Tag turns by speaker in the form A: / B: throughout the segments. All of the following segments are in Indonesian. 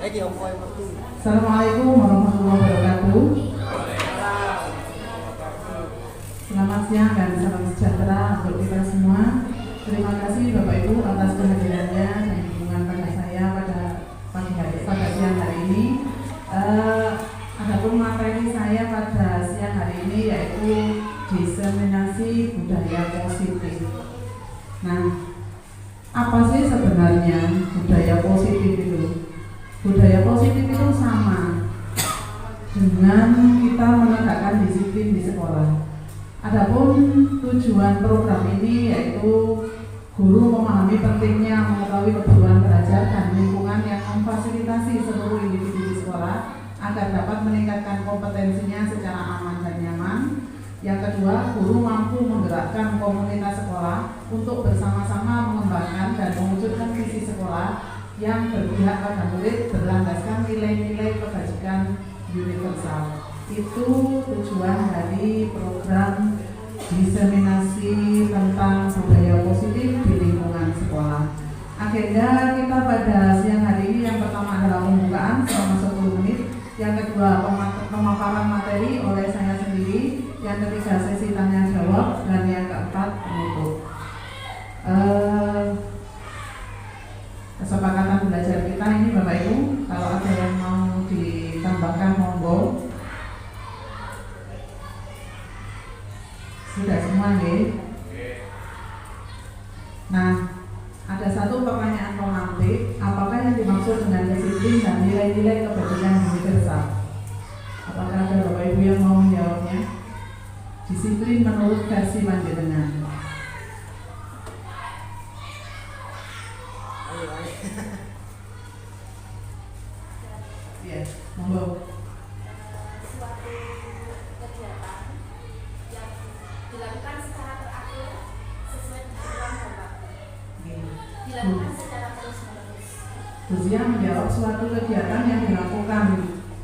A: Assalamualaikum warahmatullahi wabarakatuh. Selamat siang dan salam sejahtera untuk kita semua. Terima kasih Bapak Ibu atas kehadirannya dan dukungan pada saya pada siang hari ini. Adapun materi saya pada siang hari ini yaitu diseminasi budaya positif. Nah, apa sih sebenarnya budaya positif itu? Budaya positif itu sama dengan kita menegakkan disiplin di sekolah. Adapun tujuan program ini yaitu guru memahami pentingnya mengetahui kebutuhan belajar dan lingkungan yang memfasilitasi seluruh individu di sekolah agar dapat meningkatkan kompetensinya secara aman dan nyaman. Yang kedua, guru mampu menggerakkan komunitas sekolah untuk bersama-sama mengembangkan dan mewujudkan visi sekolah yang berpihak pada murid berlandaskan nilai-nilai kebajikan universal. Itu tujuan dari program diseminasi tentang budaya positif di lingkungan sekolah. Agenda kita pada siang hari ini yang pertama adalah pembukaan selama 10 menit, yang kedua pemaparan materi oleh saya sendiri, yang ketiga sesi tanya jawab, dan yang keempat penutup. Kesepakatan belajar kita ini Bapak Ibu, kalau ada yang mau ditambahkan monggo. Sudah semua nih. Nah, ada satu pertanyaan romantik, apakah yang dimaksud dengan disiplin dan nilai-nilai kebajikan universal? Apakah ada Bapak Ibu yang mau menjawabnya? Disiplin menurut versi panjenengan. Ya, monggo.
B: Suatu kegiatan yang dilakukan secara teratur sesuai kebutuhan dan waktu. Dilakukan secara terus-menerus.
A: Dia menjawab suatu kegiatan yang dilakukan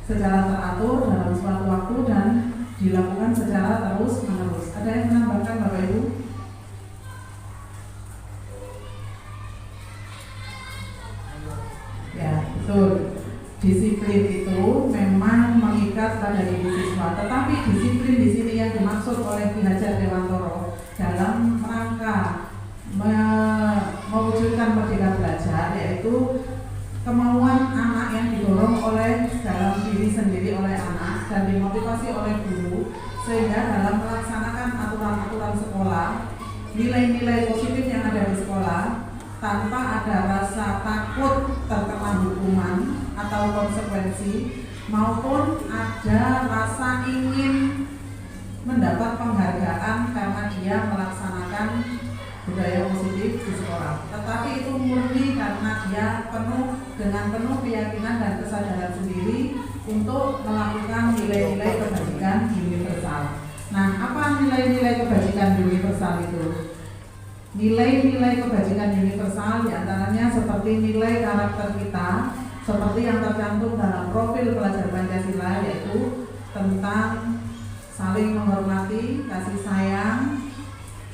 A: secara teratur dalam suatu waktu dan dilakukan secara terus-menerus. Ada yang menambahkan Bapak Ibu? Ya, betul. Disiplin itu memang mengikat pada diri siswa, tetapi disiplin di sini yang dimaksud oleh Ki Hajar Dewantoro dalam rangka mewujudkan merdeka belajar, yaitu kemauan anak yang didorong oleh dalam diri sendiri oleh anak dan dimotivasi oleh guru, sehingga dalam melaksanakan aturan-aturan sekolah, nilai-nilai positif yang ada di sekolah tanpa ada rasa takut terkena hukuman atau konsekuensi, maupun ada rasa ingin mendapat penghargaan karena dia melaksanakan budaya positif di sekolah. Tetapi itu murni karena dia dengan penuh keyakinan dan kesadaran sendiri untuk melakukan nilai-nilai kebajikan universal. Nah, apa nilai-nilai kebajikan universal itu? Nilai-nilai kebajikan universal diantaranya seperti nilai karakter kita, seperti yang tercantum dalam profil pelajar Pancasila, yaitu tentang saling menghormati, kasih sayang,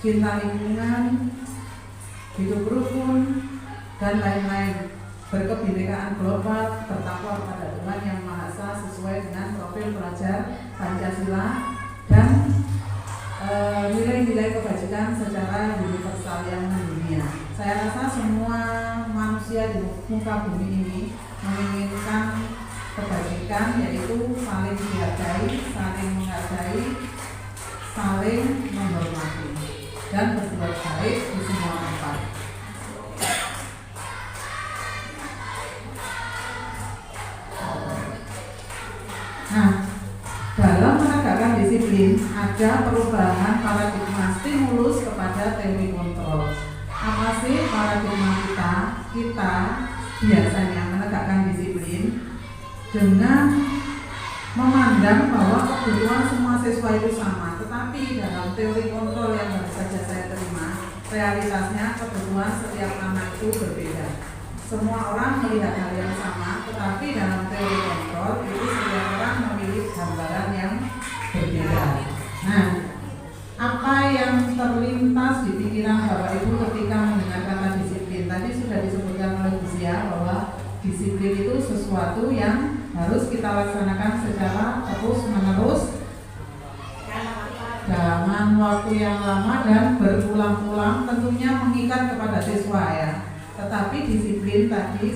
A: cinta lingkungan, hidup rukun, dan lain-lain, berkebinekaan global, bertakwa kepada Tuhan Yang Maha Esa sesuai dengan profil pelajar Pancasila, dan nilai-nilai kebajikan secara universal yang mendunia. Saya rasa semua manusia di muka bumi ini menginginkan kebajikan, yaitu saling dihargai, saling menghargai, saling menghormati, dan berbuat baik di semua tempat. Nah, dalam menegakkan disiplin ada perubahan paradigma stimulus kepada teori kontrol. Apa sih paradigma kita? Kita biasanya menegakkan disiplin dengan memandang bahwa kebutuhan semua siswa itu sama, tetapi dalam teori kontrol yang baru saja saya terima, realitasnya kebutuhan setiap anak itu berbeda. Semua orang melihat hal yang sama, tetapi dalam teori kontrol itu setiap orang memiliki gambaran yang berbeda. Nah, apa yang terlintas di pikiran Bapak Ibu ketika mendengar kata disiplin? Tadi sudah disebutkan oleh Bu Sia bahwa disiplin itu sesuatu kita laksanakan secara terus-menerus dengan waktu yang lama dan berulang-ulang, tentunya mengikat kepada siswa ya. Tetapi disiplin tadi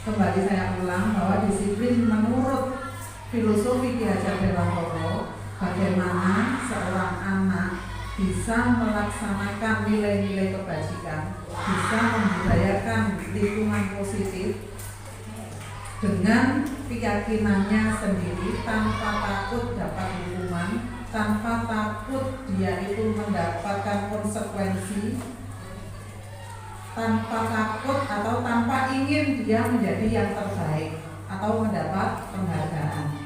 A: kembali saya ulang bahwa disiplin menurut filosofi Ki Hajar Dewantara, bagaimana seorang anak bisa melaksanakan nilai-nilai kebajikan, bisa membudayakan lingkungan positif dengan keyakinannya sendiri, tanpa takut dapat hukuman, tanpa takut dia itu mendapatkan konsekuensi, tanpa takut atau tanpa ingin dia menjadi yang terbaik atau mendapat penghargaan.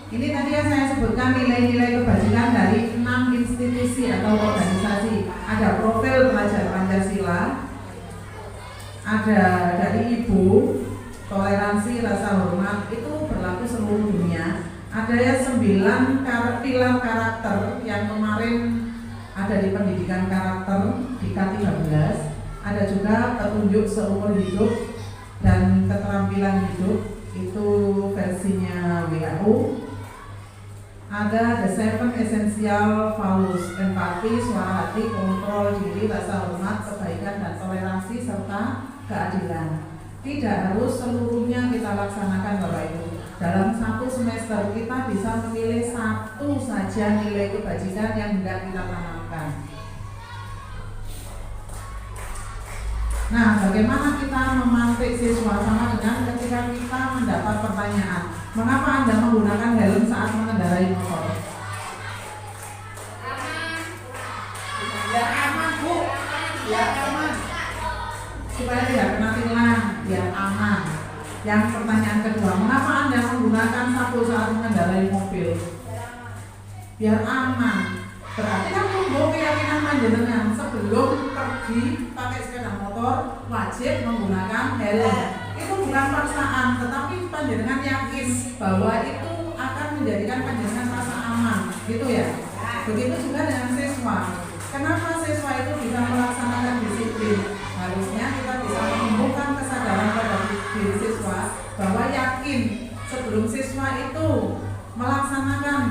A: Ini tadi yang saya sebutkan nilai-nilai kebajikan dari 6 institusi atau organisasi. Ada profil pelajar Pancasila, ada dari Ibu, toleransi, rasa hormat, itu berlaku seluruh dunia. Ada yang 9 pilar karakter yang kemarin ada di pendidikan karakter di K13. Ada juga petunjuk seumur hidup dan keterampilan hidup, itu versinya WHO. Ada the 7 essential values, empati, suara hati, kontrol diri, rasa hormat, kebaikan dan toleransi serta keadilan. Tidak harus seluruhnya kita laksanakan Bapak Ibu. Dalam satu semester kita bisa memilih satu saja nilai kebajikan yang hendak kita tanamkan. Nah, bagaimana kita memantik siswa? Sama dengan ketika kita mendapat pertanyaan, mengapa Anda menggunakan helm saat mengendarai motor? Biar aman Bu, biar aman, supaya tidak kena tilang, biar aman. Yang pertanyaan kedua, mengapa Anda menggunakan sapu saat mengendarai mobil? Biar aman. Berarti kan tumbuh keyakinan panjenengan sebelum pergi pakai sepeda motor wajib menggunakan helm. Itu bukan paksaan, tetapi panjenengan yakin bahwa itu akan menjadikan panjenengan rasa aman, gitu ya. Begitu juga dengan siswa. Kenapa siswa itu bisa melaksanakan disiplin? Harusnya kita bisa menumbuhkan kesadaran pada diri siswa bahwa yakin sebelum siswa itu melaksanakan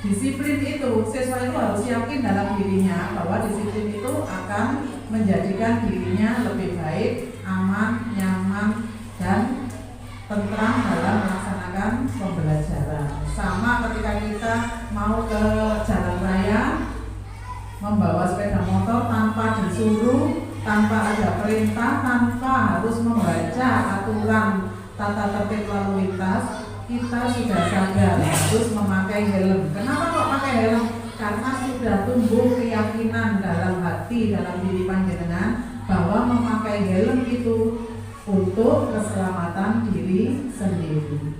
A: disiplin itu, siswa itu harus yakin dalam dirinya bahwa disiplin itu akan menjadikan dirinya lebih baik, aman, nyaman, dan tentram dalam melaksanakan pembelajaran. Sama ketika kita mau ke jalan raya, membawa sepeda motor tanpa disuruh, tanpa ada perintah, tanpa harus membaca aturan tata tertib lalu lintas, kita sudah sadar harus memakai helm. Kenapa kok pakai helm? Karena sudah tumbuh keyakinan dalam hati, dalam diri panjenengan bahwa memakai helm itu untuk keselamatan diri sendiri.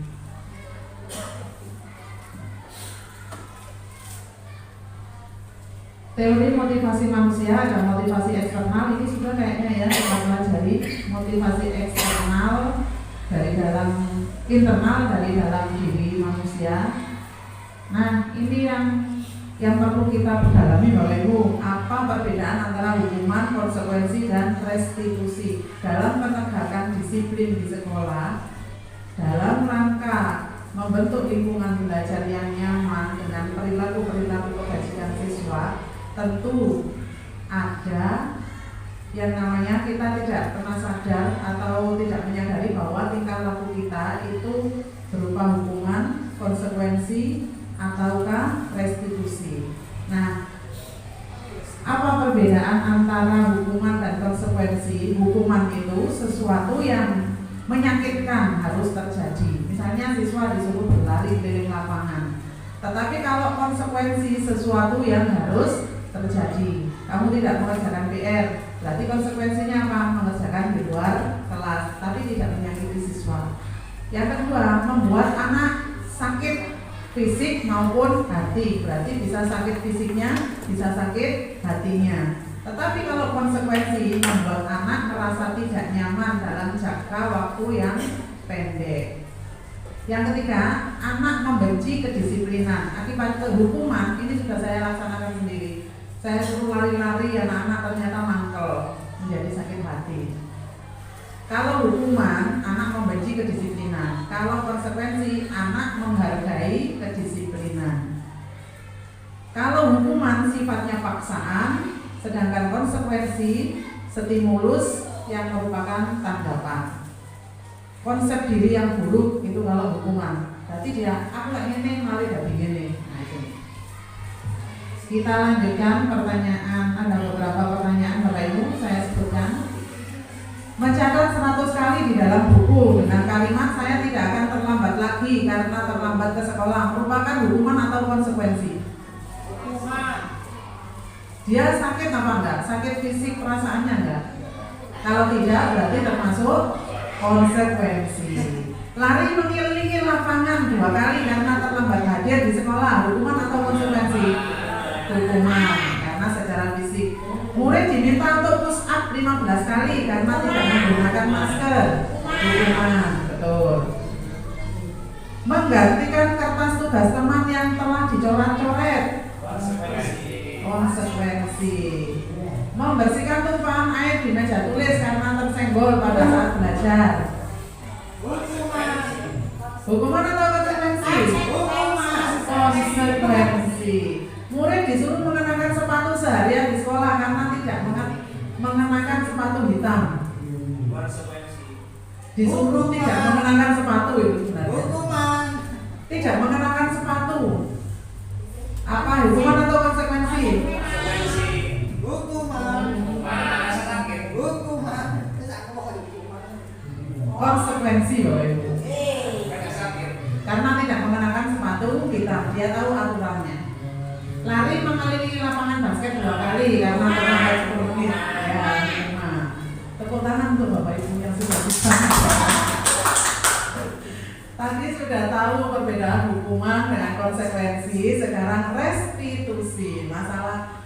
A: Teori motivasi manusia, ada motivasi eksternal. Ini sudah kayaknya ya kita pelajari motivasi eksternal dari dalam internal, dari dalam diri manusia. Nah, ini yang perlu kita perdalami Bapak Ibu. Apa perbedaan antara hukuman, konsekuensi, dan restitusi dalam penegakan disiplin di sekolah dalam rangka membentuk lingkungan belajar yang nyaman dengan perilaku-perilaku kebajikan siswa? Tentu ada yang namanya kita tidak pernah sadar atau tidak menyadari bahwa tingkah laku kita itu berupa hukuman, konsekuensi, ataukah restitusi. Nah, apa perbedaan antara hukuman dan konsekuensi? Hukuman itu sesuatu yang menyakitkan harus terjadi. Misalnya siswa disuruh berlari keliling lapangan. Tetapi kalau konsekuensi sesuatu yang harus terjadi, kamu tidak mengerjakan PR, berarti konsekuensinya apa? Mengerjakan di luar kelas, tapi tidak menyakiti siswa. Yang kedua, membuat anak sakit fisik maupun hati, berarti bisa sakit fisiknya, bisa sakit hatinya. Tetapi kalau konsekuensi membuat anak merasa tidak nyaman dalam jangka waktu yang pendek. Yang ketiga, anak membenci kedisiplinan. Akibat kehukuman, ini sudah saya laksanakan sendiri. Saya suruh lari-lari, anak-anak ternyata mangkel. menjadi sakit hati. Kalau hukuman, anak membenci kedisiplinan. Kalau konsekuensi, anak menghargai kedisiplinan. Kalau hukuman sifatnya paksaan, sedangkan konsekuensi stimulus yang merupakan tanggapan. Konsep diri yang buruk itu kalau hukuman. Berarti dia aku lagi ini malah gak begini. Nah itu. Kita lanjutkan pertanyaan. Ada beberapa pertanyaan Bapak Ibu saya sebutkan. Mencatat 100 kali di dalam buku dengan kalimat saya tidak akan terlambat lagi karena terlambat ke sekolah merupakan hukuman atau konsekuensi? Hukuman. Dia sakit apa enggak? Sakit fisik perasaannya enggak? Kalau tidak berarti termasuk konsekuensi. Lari mengelilingi lapangan 2 kali karena terlambat hadir di sekolah, hukuman atau konsekuensi? Hukuman karena secara fisik. Murid diminta untuk push up 15 kali karena tidak menggunakan masker, hukuman, betul. Menggantikan kertas tugas teman yang telah dicoret-coret, konsekuensi. Membersihkan tumpahan air di meja tulis karena tersenggol pada saat belajar, hukuman atau konsekuensi? Konsekuensi. Murid disuruh mengenakan sepatu seharian di sekolah karena tidak mengenakan sepatu hitam. Disuruh tidak mengenakan sepatu itu sebenarnya. Hukuman. Tidak mengenakan sepatu. Apa hukuman atau konsekuensi? Hukuman. Hukuman. Konsekuensi Bapak Ibu. Karena tidak mengenakan sepatu hitam, dia tahu aturannya. Lari mengelilingi lapangan basket 2 kali karena terlambat 10 menit. Ya, nah, tepuk tangan untuk Bapak Ibu yang sudah bisa. Tadi sudah tahu perbedaan hukuman dengan konsekuensi. Sekarang restitusi. Masalah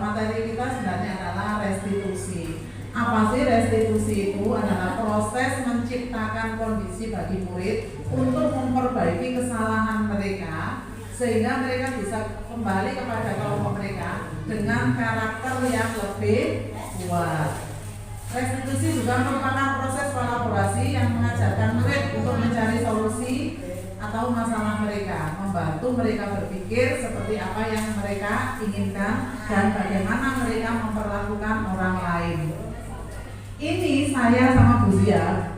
A: materi kita sebenarnya adalah restitusi. Apa sih restitusi itu? Adalah proses menciptakan kondisi bagi murid untuk memperbaiki kesalahan mereka sehingga mereka bisa kembali kepada kelompok mereka dengan karakter yang lebih kuat. Restitusi juga merupakan proses kolaborasi yang mengajarkan murid untuk mencari solusi atau masalah mereka, membantu mereka berpikir seperti apa yang mereka inginkan dan bagaimana mereka memperlakukan orang lain. Ini saya sama Bu Zia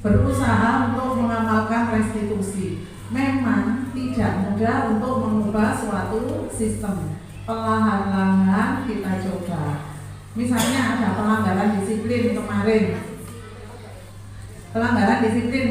A: berusaha untuk mengamalkan restitusi. Memang tidak mudah untuk mengubah suatu sistem. Perlahan-lahan kita coba. Misalnya ada pelanggaran disiplin kemarin. Pelanggaran disiplin